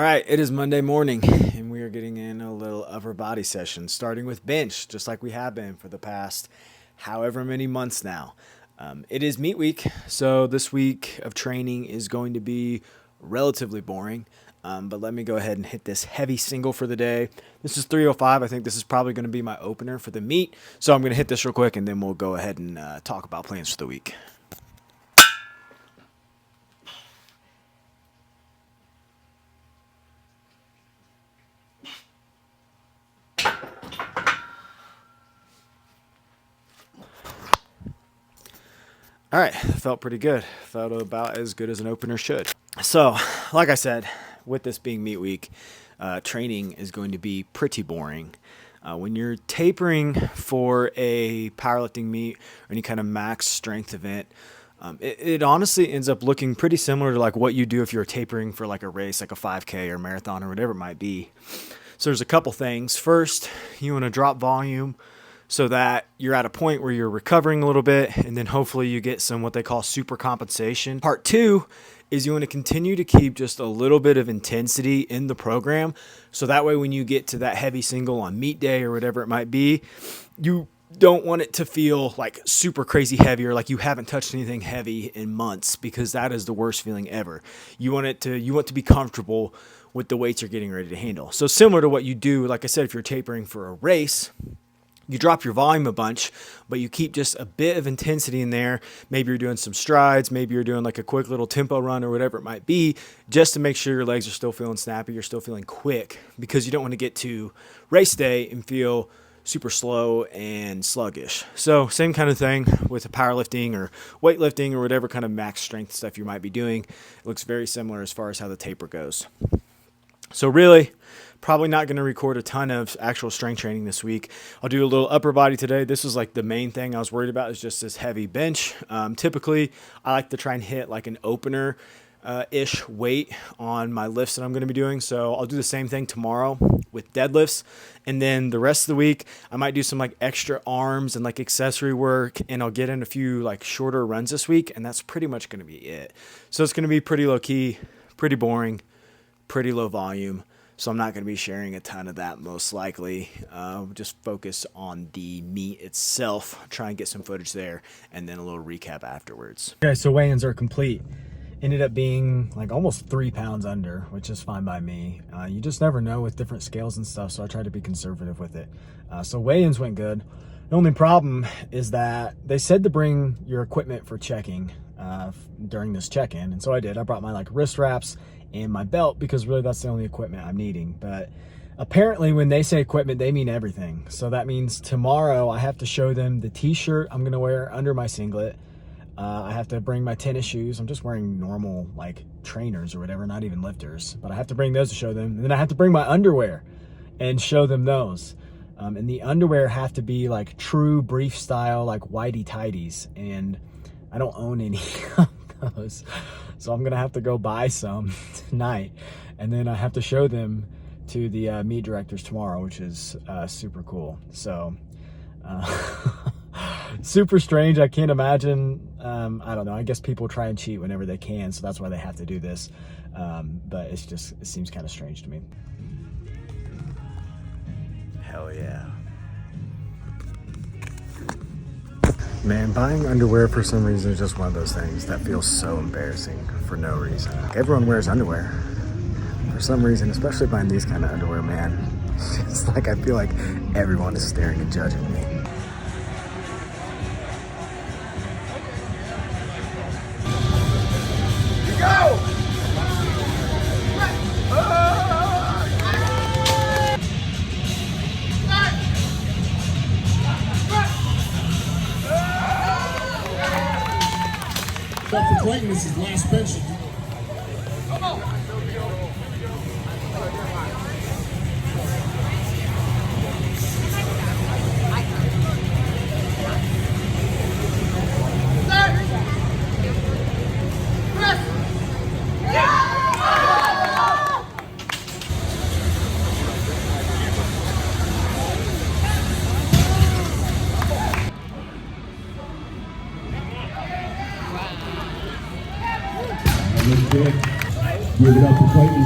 All right, it is Monday morning, and we are getting in a little upper body session, starting with bench, just like we have been for the past however many months now. It is meet week, so this week of training is going to be relatively boring, but let me go ahead and hit this heavy single for the day. This is 305. I think this is probably going to be my opener for the meet, so I'm going to hit this real quick, and then we'll go ahead and talk about plans for the week. All right, felt pretty good. Felt about as good as an opener should. So, like I said, with this being meet week, training is going to be pretty boring. When you're tapering for a powerlifting meet or any kind of max strength event, it honestly ends up looking pretty similar to like what you do if you're tapering for like a race, like a 5K or marathon or whatever it might be. So there's a couple things. First, you want to drop volume so that you're at a point where you're recovering a little bit, and then hopefully you get some what they call super compensation. Part two is you want to continue to keep just a little bit of intensity in the program, so that way when you get to that heavy single on meet day or whatever it might be, you don't want it to feel like super crazy heavy or like you haven't touched anything heavy in months, because that is the worst feeling ever. You want to be comfortable with the weights you're getting ready to handle. So similar to what you do, like I said, if you're tapering for a race, you drop your volume a bunch, but you keep just a bit of intensity in there. Maybe you're doing some strides. Maybe you're doing like a quick little tempo run or whatever it might be, just to make sure your legs are still feeling snappy. You're still feeling quick, because you don't want to get to race day and feel super slow and sluggish. So same kind of thing with powerlifting or weightlifting or whatever kind of max strength stuff you might be doing. It looks very similar as far as how the taper goes. So really, probably not going to record a ton of actual strength training this week. I'll do a little upper body today. This was like the main thing I was worried about, is just this heavy bench. Typically, I like to try and hit like an opener ish weight on my lifts that I'm going to be doing. So I'll do the same thing tomorrow with deadlifts. And then the rest of the week, I might do some like extra arms and like accessory work, and I'll get in a few like shorter runs this week. And that's pretty much going to be it. So it's going to be pretty low key, pretty boring, pretty low volume. So I'm not going to be sharing a ton of that most likely. Just focus on the meet itself, try and get some footage there, and then a little recap afterwards. Okay, so weigh-ins are complete. Ended up being like almost 3 pounds under, which is fine by me. You just never know with different scales and stuff, so I try to be conservative with it. So weigh-ins went good. The only problem is that they said to bring your equipment for checking during this check-in, and so I did. I brought my like wrist wraps and my belt, because really that's the only equipment I'm needing. But apparently when they say equipment, they mean everything. So that means tomorrow I have to show them the t-shirt I'm going to wear under my singlet. I have to bring my tennis shoes. I'm just wearing normal like trainers or whatever, not even lifters, but I have to bring those to show them. And then I have to bring my underwear and show them those. And the underwear have to be like true brief style, like whitey tighties. And I don't own any of those. So I'm going to have to go buy some tonight, and then I have to show them to the meet directors tomorrow, which is super cool. So super strange. I can't imagine. I don't know. I guess people try and cheat whenever they can, so that's why they have to do this. But it seems kind of strange to me. Hell yeah. Man, buying underwear for some reason is just one of those things that feels so embarrassing for no reason. Everyone wears underwear for some reason, especially buying these kind of underwear, man. It's like I feel like everyone is staring and judging me. Go! Dr. Clayton, this is last bench. Come on. Give it up for Clayton.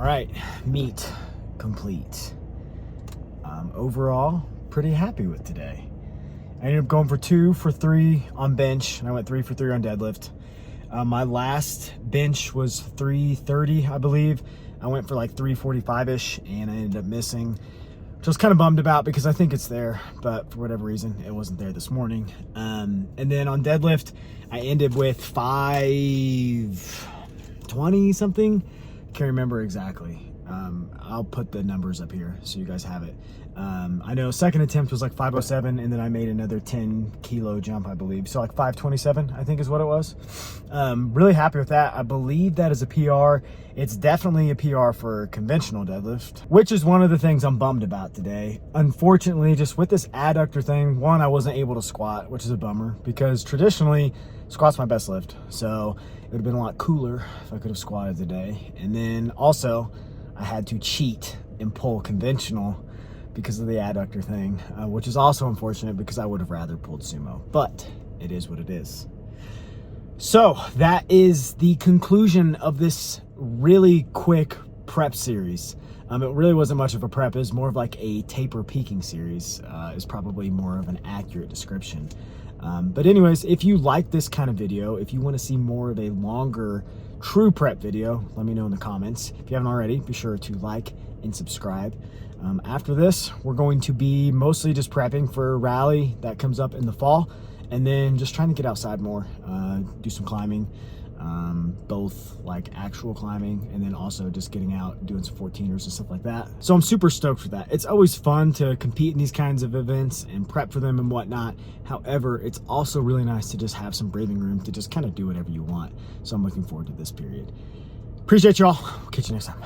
All right, meet complete. Overall, pretty happy with today. I ended up going for 2 for 3 on bench, and I went 3 for 3 on deadlift. My last bench was 330, I believe. I went for like 345-ish, and I ended up missing, which I was kind of bummed about because I think it's there, but for whatever reason, it wasn't there this morning. And then on deadlift, I ended with 520 something. Can't remember exactly. I'll put the numbers up here so you guys have it. I know second attempt was like 507, and then I made another 10 kilo jump, I believe. So like 527, I think is what it was. Really happy with that. I believe that is a PR. It's definitely a PR for conventional deadlift, which is one of the things I'm bummed about today. Unfortunately, just with this adductor thing, one, I wasn't able to squat, which is a bummer because traditionally squat's my best lift. So it would have been a lot cooler if I could have squatted today. And then also I had to cheat and pull conventional because of the adductor thing, which is also unfortunate because I would have rather pulled sumo, but it is what it is. So that is the conclusion of this really quick prep series. It really wasn't much of a prep. It was more of like a taper peaking series, is probably more of an accurate description. But anyways, if you like this kind of video, if you want to see more of a longer true prep video, let me know in the comments. If you haven't already, be sure to like and subscribe. After this, we're going to be mostly just prepping for rally that comes up in the fall, and then just trying to get outside more, do some climbing, both like actual climbing and then also just getting out, doing some 14ers and stuff like that. So I'm super stoked for that. It's always fun to compete in these kinds of events and prep for them and whatnot. However, it's also really nice to just have some breathing room to just kind of do whatever you want. So I'm looking forward to this period. Appreciate y'all. Catch you next time.